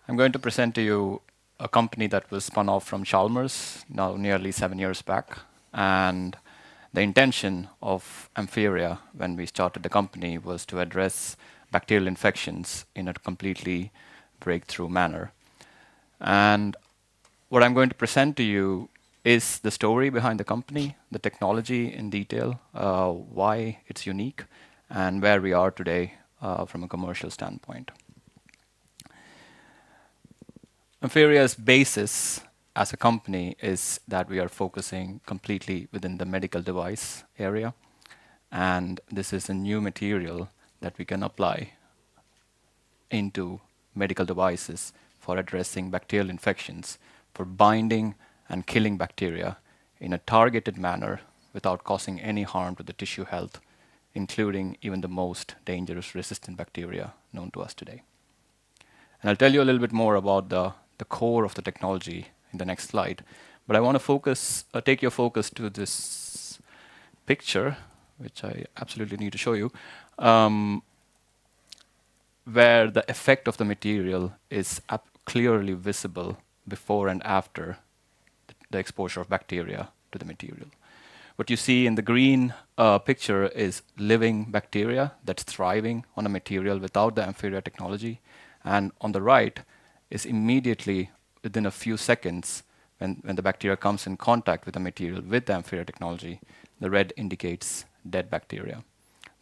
I'm going to present to you a company that was spun off from Chalmers now nearly 7 years back. And the intention of Amferia when we started the company was to address bacterial infections in a completely breakthrough manner. And what I'm going to present to you is the story behind the company, the technology in detail, why it's unique, and where we are today from a commercial standpoint. Amferia's basis as a company is that we are focusing completely within the medical device area. And this is a new material that we can apply into medical devices for addressing bacterial infections, for binding and killing bacteria in a targeted manner without causing any harm to the tissue health, including even the most dangerous resistant bacteria known to us today. And I'll tell you a little bit more about the core of the technology in the next slide. But I want to take your focus to this picture, which I absolutely need to show you, where the effect of the material is clearly visible before and after the exposure of bacteria to the material. What you see in the green picture is living bacteria that's thriving on a material without the Amferia technology. And on the right is immediately within a few seconds when the bacteria comes in contact with the material with the Amferia technology, the red indicates dead bacteria.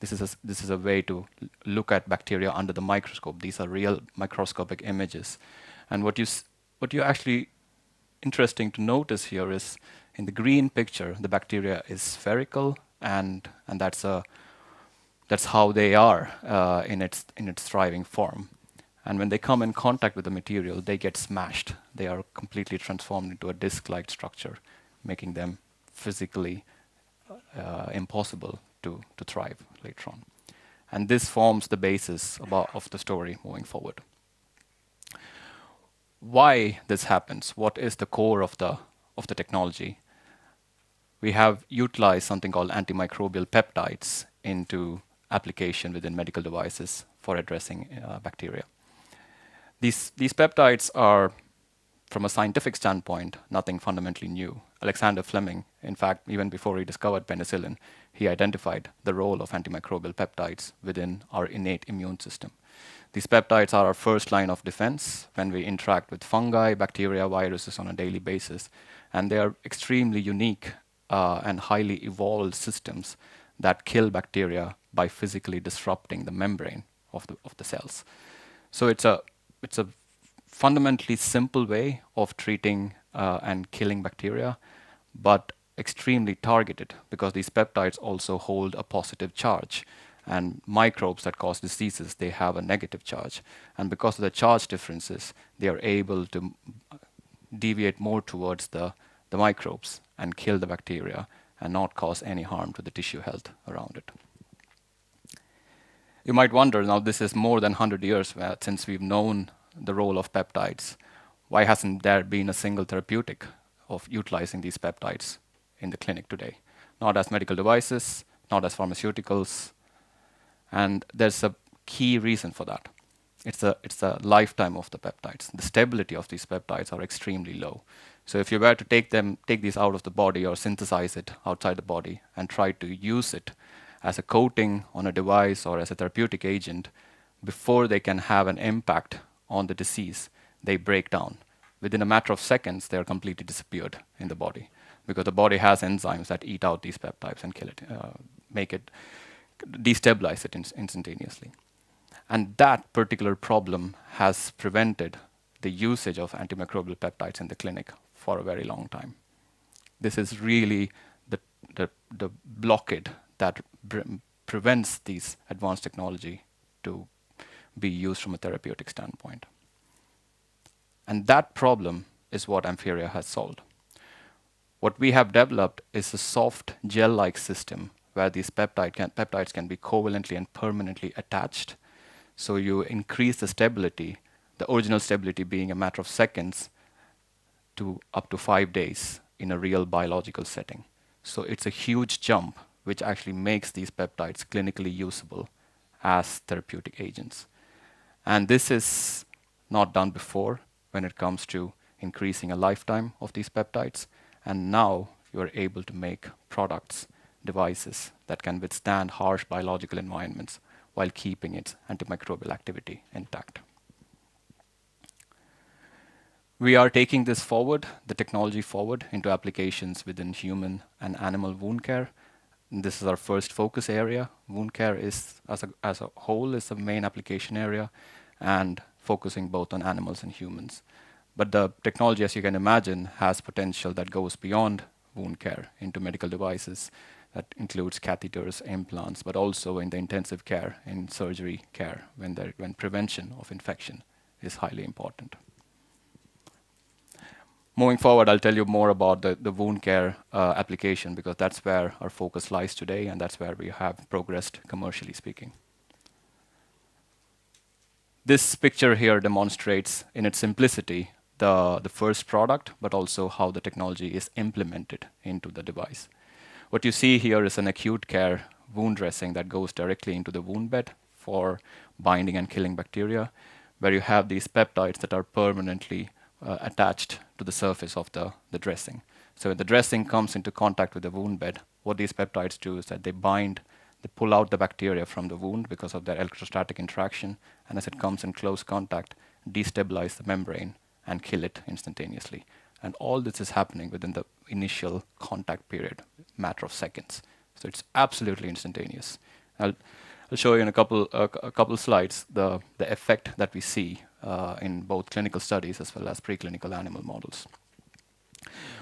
This is a way to look at bacteria under the microscope. These are real microscopic images. And what you actually interesting to notice here is in the green picture, the bacteria is spherical, and that's how they are in its thriving form. And when they come in contact with the material, they get smashed. They are completely transformed into a disc-like structure, making them physically impossible to thrive later on. And this forms the basis of the story moving forward. Why this happens? What is the core of the technology? We have utilized something called antimicrobial peptides into application within medical devices for addressing bacteria. These peptides are, from a scientific standpoint, nothing fundamentally new. Alexander Fleming, in fact, even before he discovered penicillin, he identified the role of antimicrobial peptides within our innate immune system. These peptides are our first line of defense when we interact with fungi, bacteria, viruses on a daily basis. And they are extremely unique and highly evolved systems that kill bacteria by physically disrupting the membrane of the cells. So it's a fundamentally simple way of treating and killing bacteria, but extremely targeted because these peptides also hold a positive charge. And microbes that cause diseases, they have a negative charge. And because of the charge differences, they are able to deviate more towards the microbes and kill the bacteria and not cause any harm to the tissue health around it. You might wonder, now this is more than 100 years since we've known the role of peptides. Why hasn't there been a single therapeutic of utilizing these peptides in the clinic today? Not as medical devices, not as pharmaceuticals. And there's a key reason for that. It's the lifetime of the peptides. The stability of these peptides are extremely low. So if you were to take these out of the body or synthesize it outside the body and try to use it as a coating on a device or as a therapeutic agent, before they can have an impact on the disease, they break down. Within a matter of seconds, they are completely disappeared in the body because the body has enzymes that eat out these peptides and kill it, destabilize it instantaneously. And that particular problem has prevented the usage of antimicrobial peptides in the clinic for a very long time. This is really the blockade that prevents these advanced technology to be used from a therapeutic standpoint. And that problem is what Amferia has solved. What we have developed is a soft gel-like system where these peptides can be covalently and permanently attached. So you increase the stability, the original stability being a matter of seconds, to up to 5 days in a real biological setting. So it's a huge jump, which actually makes these peptides clinically usable as therapeutic agents. And this is not done before when it comes to increasing a lifetime of these peptides. And now you are able to make products, devices that can withstand harsh biological environments while keeping its antimicrobial activity intact. We are taking this forward, the technology forward, into applications within human and animal wound care. And this is our first focus area. Wound care is, as a whole, is the main application area, and focusing both on animals and humans. But the technology, as you can imagine, has potential that goes beyond wound care into medical devices. That includes catheters, implants, but also in the intensive care, in surgery care, when prevention of infection is highly important. Moving forward, I'll tell you more about the wound care application, because that's where our focus lies today, and that's where we have progressed commercially speaking. This picture here demonstrates, in its simplicity, the first product, but also how the technology is implemented into the device. What you see here is an acute care wound dressing that goes directly into the wound bed for binding and killing bacteria, where you have these peptides that are permanently attached to the surface of the dressing. So when the dressing comes into contact with the wound bed, what these peptides do is that they pull out the bacteria from the wound because of their electrostatic interaction, and as it comes in close contact, destabilize the membrane and kill it instantaneously. And all this is happening within the initial contact period, matter of seconds. So it's absolutely instantaneous. I'll show you in a couple slides the effect that we see in both clinical studies as well as preclinical animal models.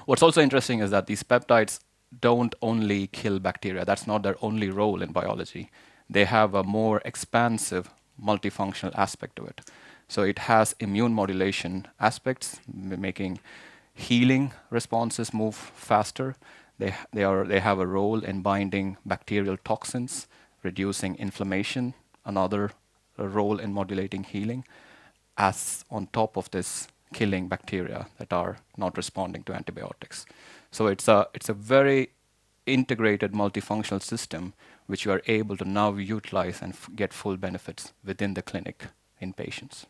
What's also interesting is that these peptides don't only kill bacteria. That's not their only role in biology. They have a more expansive multifunctional aspect to it. So it has immune modulation aspects, making healing responses move faster. They have a role in binding bacterial toxins, reducing inflammation, another role in modulating healing, as on top of this, killing bacteria that are not responding to antibiotics. So it's a very integrated multifunctional system which you are able to now utilize and get full benefits within the clinic in patients.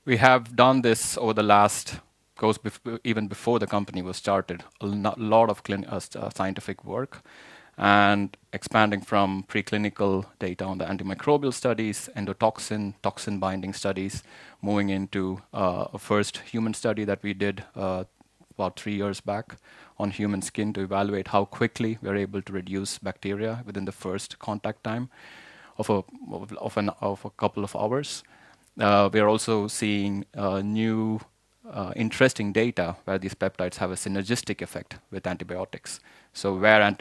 We have done this over the last, even before the company was started, a lot of scientific work, and expanding from preclinical data on the antimicrobial studies, endotoxin, toxin binding studies, moving into a first human study that we did about 3 years back on human skin to evaluate how quickly we're able to reduce bacteria within the first contact time of a couple of hours. We are also seeing new interesting data where these peptides have a synergistic effect with antibiotics. So where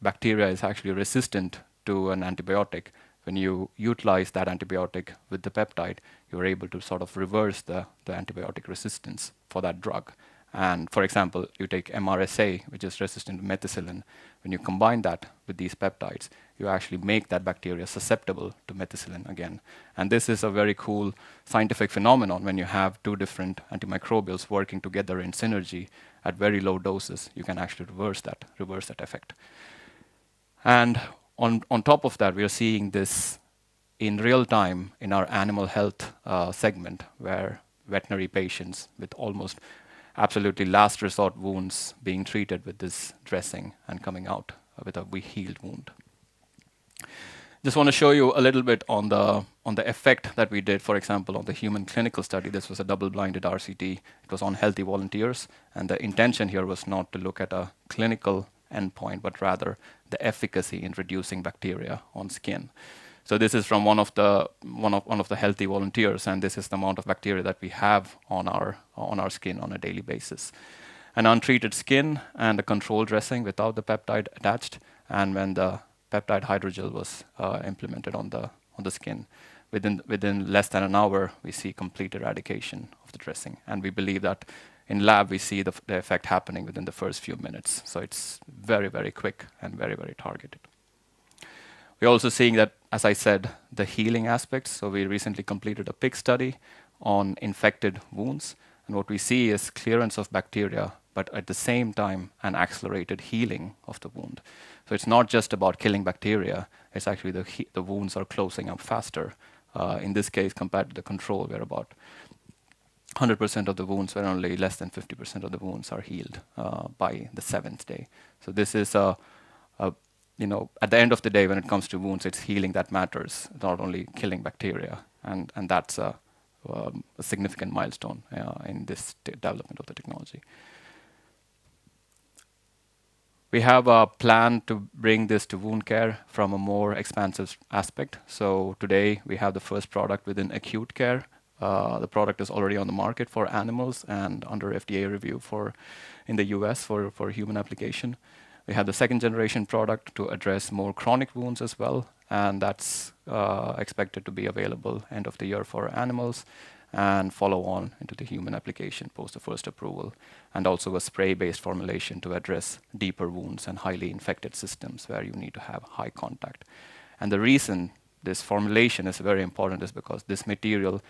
bacteria is actually resistant to an antibiotic, when you utilize that antibiotic with the peptide, you're able to sort of reverse the antibiotic resistance for that drug. And for example, you take MRSA, which is resistant to methicillin. When you combine that with these peptides, you actually make that bacteria susceptible to methicillin again. And this is a very cool scientific phenomenon. When you have two different antimicrobials working together in synergy at very low doses, you can actually reverse that effect. And on top of that, we are seeing this in real time in our animal health segment, where veterinary patients with almost absolutely last resort wounds being treated with this dressing and coming out with a healed wound. Just want to show you a little bit on the effect that we did, for example, on the human clinical study. This was a double-blinded RCT. It was on healthy volunteers, and the intention here was not to look at a clinical endpoint, but rather the efficacy in reducing bacteria on skin. So this is from one of the healthy volunteers, and this is the amount of bacteria that we have on our skin on a daily basis. An untreated skin and a control dressing without the peptide attached, and when the peptide hydrogel was implemented on the skin, within less than an hour, we see complete eradication of the dressing, and we believe that in lab we see the effect happening within the first few minutes. So it's very, very quick and very, very targeted. We're also seeing that, as I said, the healing aspects. So we recently completed a pig study on infected wounds. And what we see is clearance of bacteria, but at the same time, an accelerated healing of the wound. So it's not just about killing bacteria. It's actually the wounds are closing up faster In this case, compared to the control, where about 100% of the wounds, where only less than 50% of the wounds are healed by the 7th day. So this is at the end of the day, when it comes to wounds, it's healing that matters, not only killing bacteria, and that's a significant milestone in this development of the technology. We have a plan to bring this to wound care from a more expansive aspect. So today we have the first product within acute care. The product is already on the market for animals and under FDA review in the US for human application. We have the second generation product to address more chronic wounds as well, and that's expected to be available end of the year for animals and follow on into the human application post the first approval, and also a spray-based formulation to address deeper wounds and highly infected systems where you need to have high contact. And the reason this formulation is very important is because this material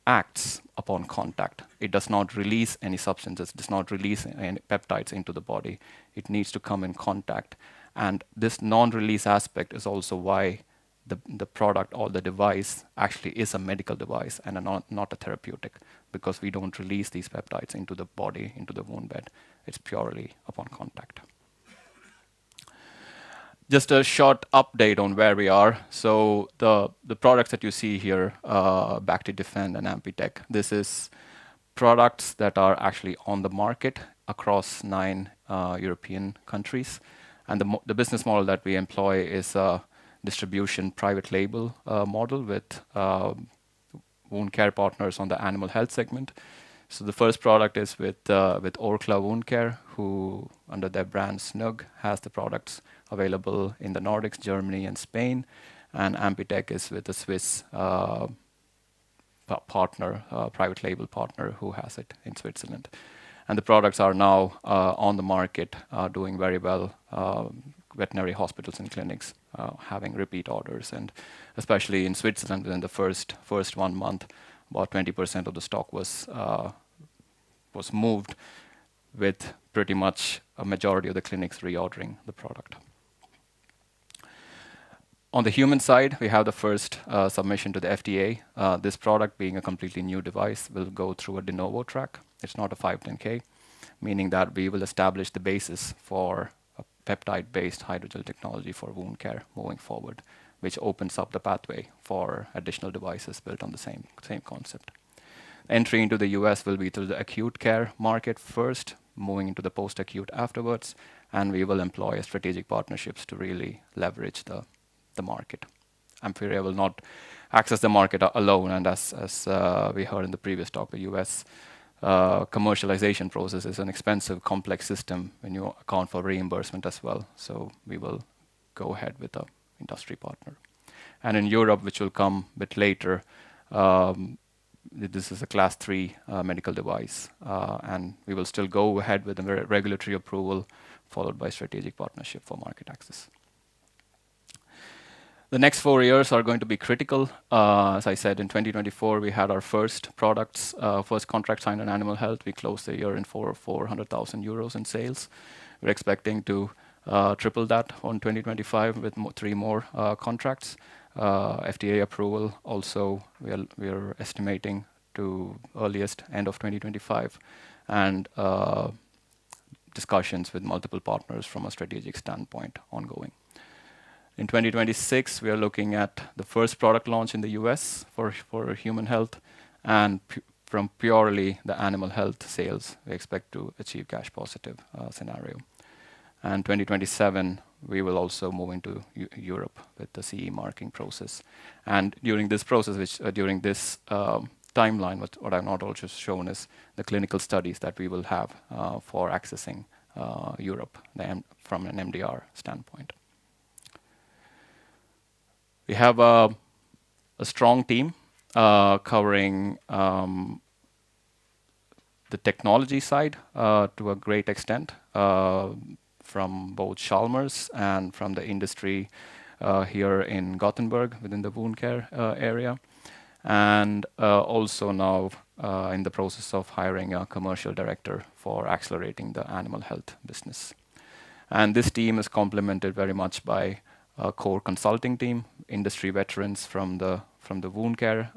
acts upon contact. It does not release any substances, does not release any peptides into the body. It needs to come in contact. And this non-release aspect is also why the product or the device actually is a medical device and not a therapeutic, because we don't release these peptides into the body, into the wound bed. It's purely upon contact. Just a short update on where we are. So the products that you see here, Bacti Defend and Ampitech, this is products that are actually on the market across 9 European countries. And the business model that we employ is a distribution private label model with wound care partners on the animal health segment. So the first product is with Orkla Wound Care, who under their brand Snug has the products available in the Nordics, Germany and Spain. And Ampitech is with a Swiss partner, private label partner, who has it in Switzerland. And the products are now on the market, doing very well. Veterinary hospitals and clinics having repeat orders, and especially in Switzerland, within the first 1 month, about 20% of the stock was moved, with pretty much a majority of the clinics reordering the product. On the human side, we have the first submission to the FDA. This product, being a completely new device, will go through a de novo track. It's not a 510(k), meaning that we will establish the basis for a peptide-based hydrogel technology for wound care moving forward, which opens up the pathway for additional devices built on the same concept. Entry into the US will be through the acute care market first, moving into the post-acute afterwards, and we will employ strategic partnerships to really leverage the market. Amferia will not access the market alone, and as we heard in the previous talk, the US commercialization process is an expensive, complex system when you account for reimbursement as well. So we will go ahead with an industry partner. And in Europe, which will come a bit later, this is a class 3 medical device, and we will still go ahead with the regulatory approval, followed by strategic partnership for market access. The next 4 years are going to be critical. As I said, in 2024, we had our first products, first contract signed on animal health. We closed the year in 400,000 euros in sales. We're expecting to triple that on 2025 with 3 more contracts. FDA approval also, we are estimating to earliest end of 2025, and discussions with multiple partners from a strategic standpoint ongoing. In 2026, we are looking at the first product launch in the US for human health, and from purely the animal health sales, we expect to achieve cash positive scenario. And 2027, we will also move into Europe with the CE marking process. And during this process, during this timeline, what I've not also shown is the clinical studies that we will have for accessing Europe from an MDR standpoint. We have a strong team covering the technology side to a great extent, from both Chalmers and from the industry here in Gothenburg within the wound care area. And also now in the process of hiring a commercial director for accelerating the animal health business. And this team is complemented very much by a core consulting team, industry veterans from from the wound care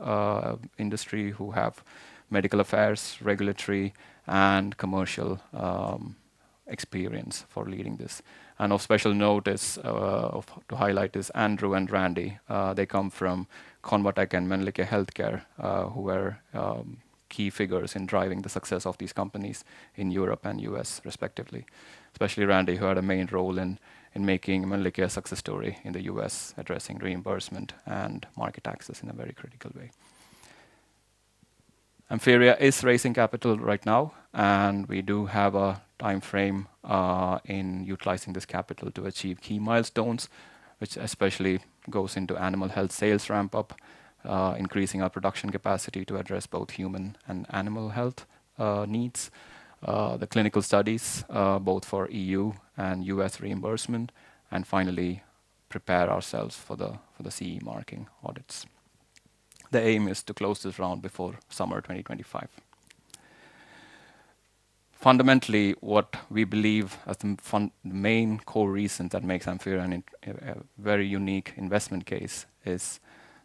industry who have medical affairs, regulatory, and commercial experience for leading this. And of special note is to highlight is Andrew and Randy. They come from Convatec and Mölnlycke Healthcare, who were key figures in driving the success of these companies in Europe and US, respectively. Especially Randy, who had a main role in making Mölnlycke a success story in the US, addressing reimbursement and market access in a very critical way. Amferia is raising capital right now, and we do have a time frame in utilizing this capital to achieve key milestones, which especially goes into animal health sales ramp up, increasing our production capacity to address both human and animal health needs, the clinical studies, both for EU and US reimbursement, and finally prepare ourselves for the CE marking audits. The aim is to close this round before summer 2025. Fundamentally, what we believe as the main core reason that makes Amferia a very unique investment case is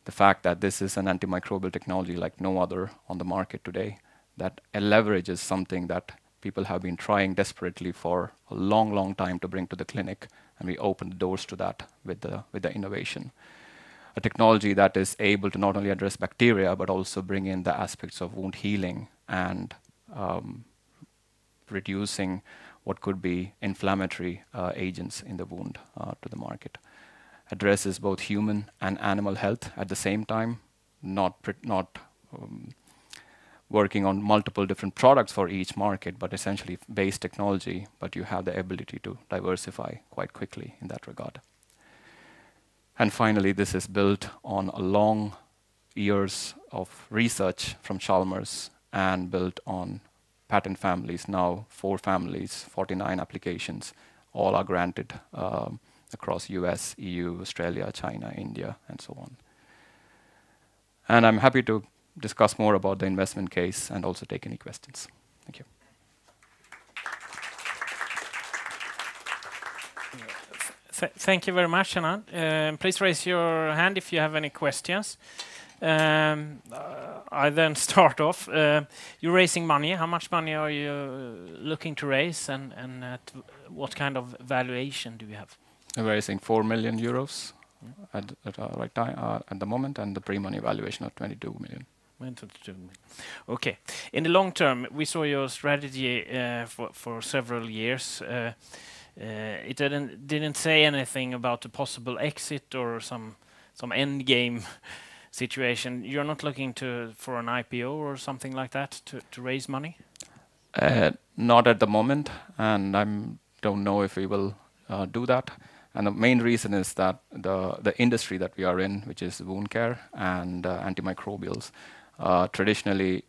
the fact that this is an antimicrobial technology like no other on the market today that leverages something that people have been trying desperately for a long, long time to bring to the clinic, and we open the doors to that with the innovation. A technology that is able to not only address bacteria, but also bring in the aspects of wound healing and reducing what could be inflammatory agents in the wound to the market. Addresses both human and animal health at the same time, not working on multiple different products for each market, but essentially base technology, but you have the ability to diversify quite quickly in that regard. And finally, this is built on a long years of research from Chalmers and built on patent families, now 4 families, 49 applications, all are granted across US, EU, Australia, China, India, and so on. And I'm happy to discuss more about the investment case and also take any questions. Thank you. Thank you very much, Anand. Please raise your hand if you have any questions. I then start off. You're raising money. How much money are you looking to raise, and at what kind of valuation do you have? We're raising 4 million euros at right time at the moment, and the pre-money valuation of 22 million. Okay. In the long term, we saw your strategy for several years. It didn't say anything about a possible exit or some end game situation. You're not looking for an IPO or something like that to raise money? Not at the moment, and I don't know if we will do that. And the main reason is that the industry that we are in, which is wound care and antimicrobials, traditionally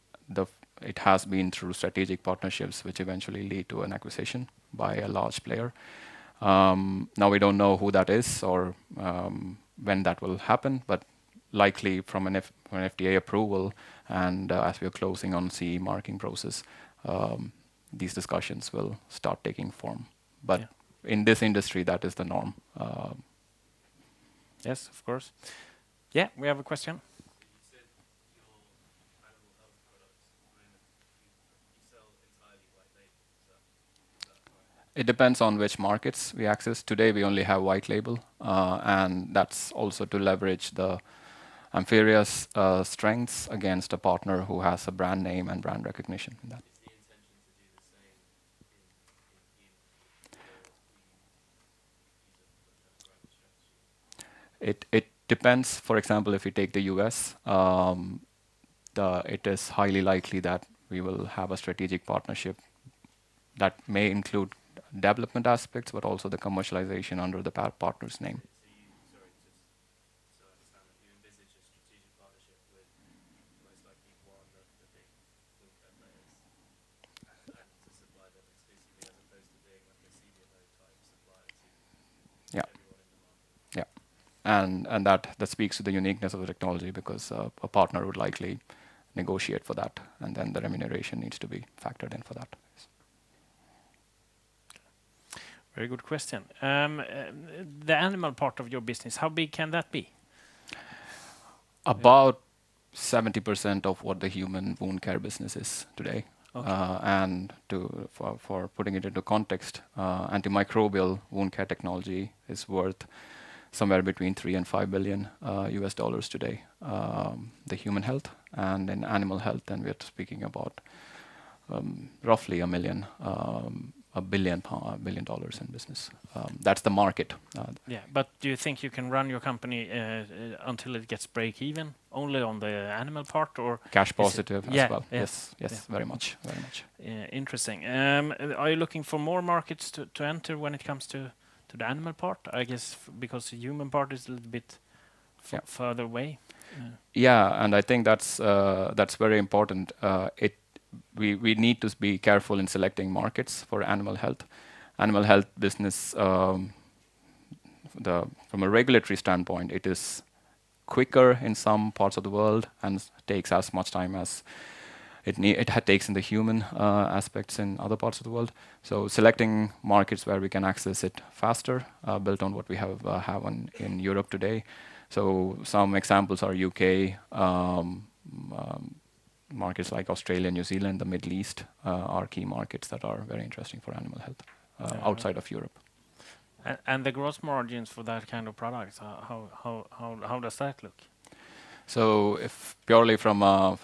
it has been through strategic partnerships, which eventually lead to an acquisition by a large player. Now we don't know who that is or when that will happen, but likely from an FDA approval and as we are closing on CE marking process, these discussions will start taking form. But in this industry, that is the norm. Yes, of course. Yeah, we have a question. It depends on which markets we access. Today we only have white label, and that's also to leverage the Amferia's strengths against a partner who has a brand name and brand recognition in that. Is the intention to do the same in It depends. For example, if we take the US, it is highly likely that we will have a strategic partnership that may include development aspects, but also the commercialization under the partner's name. So I understand that you envisage a strategic partnership with most likely one of the big wound care players and to supply them exclusively as opposed to being like a CDMO type supplier to everyone in the market. Yeah, and that speaks to the uniqueness of the technology because a partner would likely negotiate for that, and then the remuneration needs to be factored in for that. Very good question. The animal part of your business, how big can that be? About 70% of what the human wound care business is today. Okay. And for putting it into context, antimicrobial wound care technology is worth somewhere between 3 and 5 billion US dollars today. The human health, and in animal health, then we're speaking about roughly $1 billion in business. That's the market. Yeah, but do you think you can run your company until it gets break even only on the animal part, or Cash positive as well. Yeah, Yes, yes, very much, very much. interesting. Are you looking for more markets to enter when it comes to the animal part? I guess because the human part is a little bit further away. Yeah, and I think that's very important. We need to be careful in selecting markets for animal health. Animal health business, from a regulatory standpoint, it is quicker in some parts of the world and takes as much time as it takes in the human aspects in other parts of the world. So selecting markets where we can access it faster, built on what we have in Europe today. So some examples are UK, markets like Australia, New Zealand, the Middle East are key markets that are very interesting for animal health outside of Europe. And the gross margins for that kind of products, how does that look? So if purely from a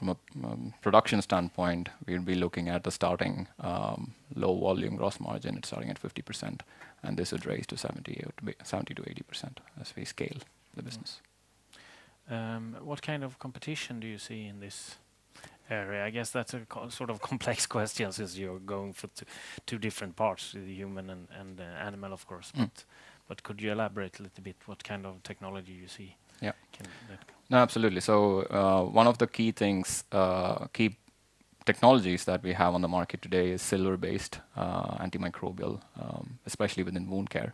production standpoint, we'll be looking at the starting low volume gross margin. It's starting at 50%, and this would raise to 70 to 80% as we scale the business. What kind of competition do you see in this area? I guess that's a sort of complex question, since you're going for two different parts, the human and animal, of course. But could you elaborate a little bit what kind of technology you see? Yeah. No, absolutely. So one of the key technologies that we have on the market today is silver-based antimicrobial, especially within wound care.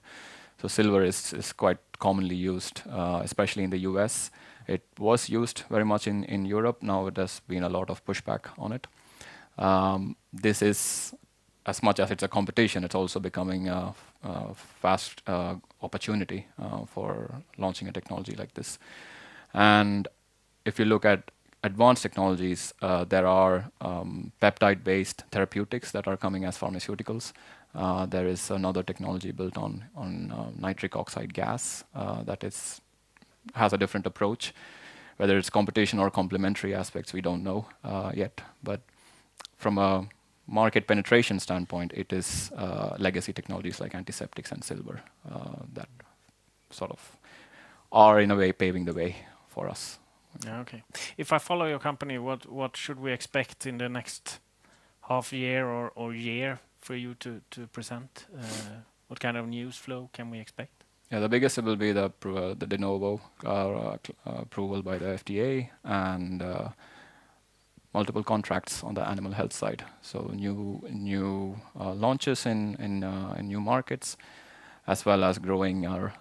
So silver is quite commonly used, especially in the US. It was used very much in Europe. Now there's been a lot of pushback on it. This is, as much as it's a competition, it's also becoming a fast opportunity for launching a technology like this. And if you look at advanced technologies, there are peptide-based therapeutics that are coming as pharmaceuticals. There is another technology built on nitric oxide gas that has a different approach. Whether it's competition or complementary aspects, we don't know yet. But from a market penetration standpoint, it is legacy technologies like antiseptics and silver that sort of are in a way paving the way for us. Okay. If I follow your company, what should we expect in the next half year or year for you to present? What kind of news flow can we expect? Yeah, the biggest will be the de novo approval by the FDA and multiple contracts on the animal health side. So new launches in new markets, as well as growing our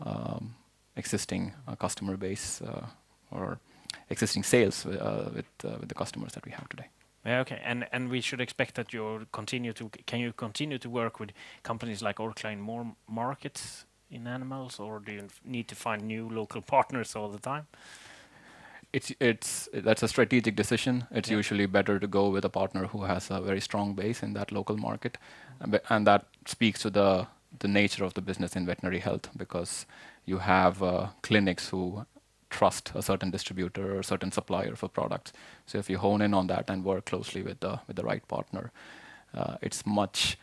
existing customer base or existing sales with the customers that we have today. Yeah, okay, and we should expect that you continue to work with companies like Orkla in more markets in animals, or do you need to find new local partners all the time? That's a strategic decision. It's usually better to go with a partner who has a very strong base in that local market, and that speaks to the nature of the business in veterinary health, because you have clinics who trust a certain distributor or a certain supplier for products. So if you hone in on that and work closely with the right partner, it's much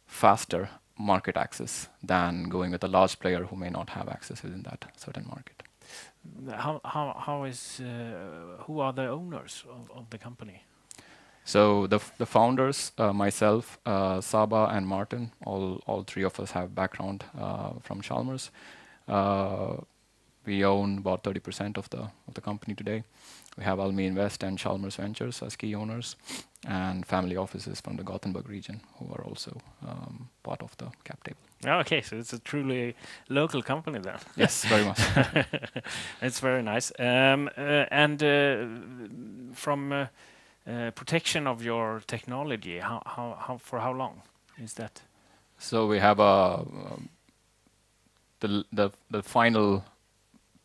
faster market access than going with a large player who may not have access within that certain market. Who are the owners of the company? So the founders, myself, Saba and Martin, all three of us have background from Chalmers. We own about 30% of the company today. We have Almi Invest and Chalmers Ventures as key owners, and family offices from the Gothenburg region who are also part of the cap table. Okay, so it's a truly local company then. Yes, very much. It's very nice. From protection of your technology, for how long is that? So we have the final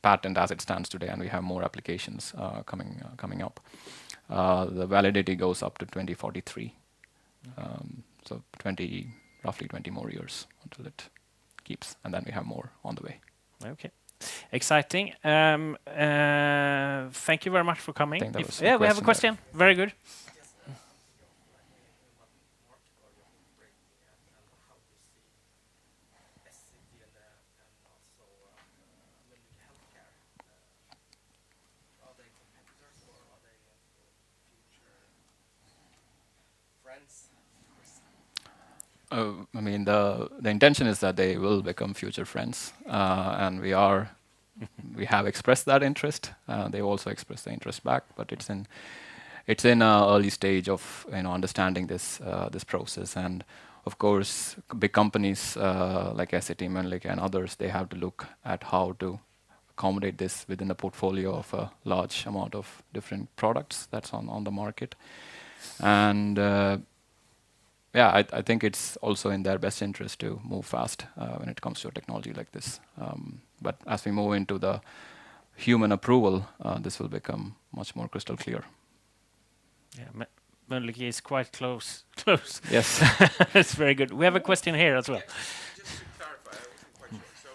patent as it stands today, and we have more applications coming up. The validity goes up to 2043. So roughly 20 more years until it keeps, and then we have more on the way. Okay. Exciting. Thank you very much for coming. I think that was Yeah, we have a question. Very good. I mean, the intention is that they will become future friends, and we have expressed that interest. They also expressed the interest back, but it's in an early stage of understanding this process. And of course, big companies like SAT, Mölnlycke, and others, they have to look at how to accommodate this within the portfolio of a large amount of different products that's on the market. And yeah, I think it's also in their best interest to move fast when it comes to a technology like this. But as we move into the human approval, this will become much more crystal clear. Yeah, Mölnlycke is quite close. Yes. That's very good. We have a question here as well. Yeah, just to clarify, I wasn't quite sure. So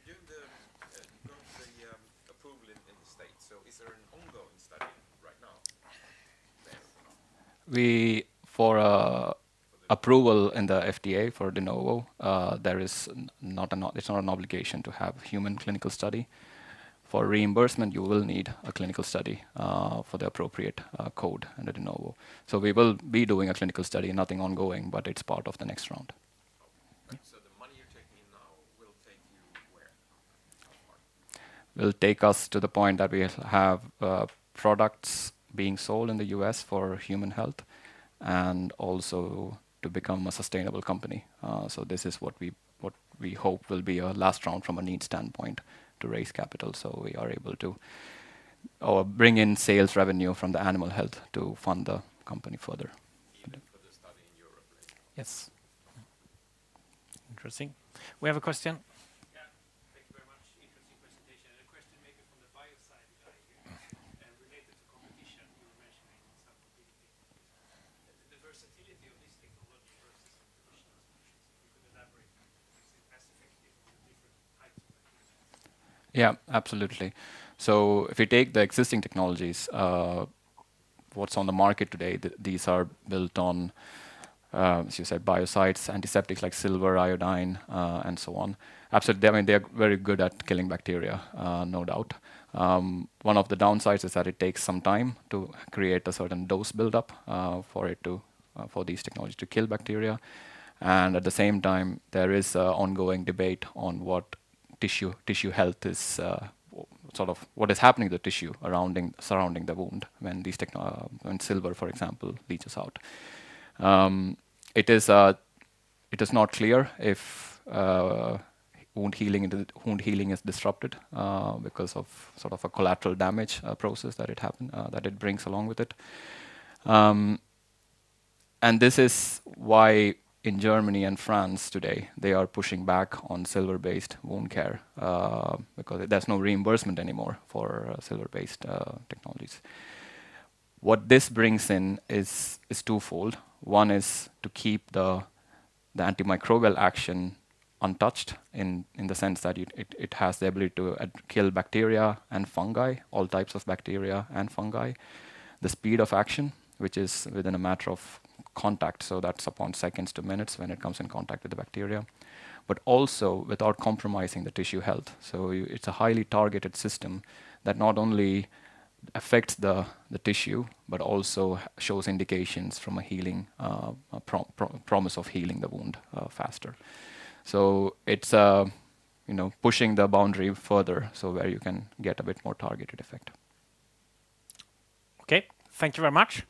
you're doing you got the approval in the States. So is there an ongoing study right now there? For approval in the FDA for de novo, there is it's not an obligation to have human clinical study. For reimbursement, you will need a clinical study for the appropriate code and the de novo. So we will be doing a clinical study, nothing ongoing, but it's part of the next round. Right. So the money you're taking in now will take you where? How far? Will take us to the point that we have products being sold in the US for human health, and also to become a sustainable company. So this is what we hope will be a last round from a need standpoint to raise capital, so we are able to bring in sales revenue from the animal health to fund the company further. Even for the study in Europe later. Yes. Interesting. We have a question. Yeah, thank you very much. Interesting presentation. And a question maybe from the bio side guy here, related to competition. You were mentioning some competing technologies. The versatility of this technology versus traditional solutions. If you could elaborate, is it as effective on the different types of bacteria? Yeah, absolutely. So if you take the existing technologies, what's on the market today, these are built on, as you said, biocides, antiseptics like silver, iodine, and so on. Absolutely, I mean, they're very good at killing bacteria, no doubt. One of the downsides is that it takes some time to create a certain dose buildup for these technologies to kill bacteria. And at the same time, there is an ongoing debate on what tissue health is, sort of what is happening to the tissue surrounding the wound when when silver, for example, leaches out. It is not clear if wound healing is disrupted because of sort of a collateral damage process that it brings along with it. And this is why in Germany and France today, they are pushing back on silver-based wound care because there's no reimbursement anymore for silver-based technologies. What this brings in is twofold. One is to keep the antimicrobial action untouched in the sense that it has the ability to kill bacteria and fungi, all types of bacteria and fungi. The speed of action, which is within a matter of contact, so that's upon seconds to minutes when it comes in contact with the bacteria, but also without compromising the tissue health. So it's a highly targeted system that not only affects the tissue, but also shows indications from a healing, promise of healing the wound faster. So it's pushing the boundary further, so where you can get a bit more targeted effect. Okay, thank you very much.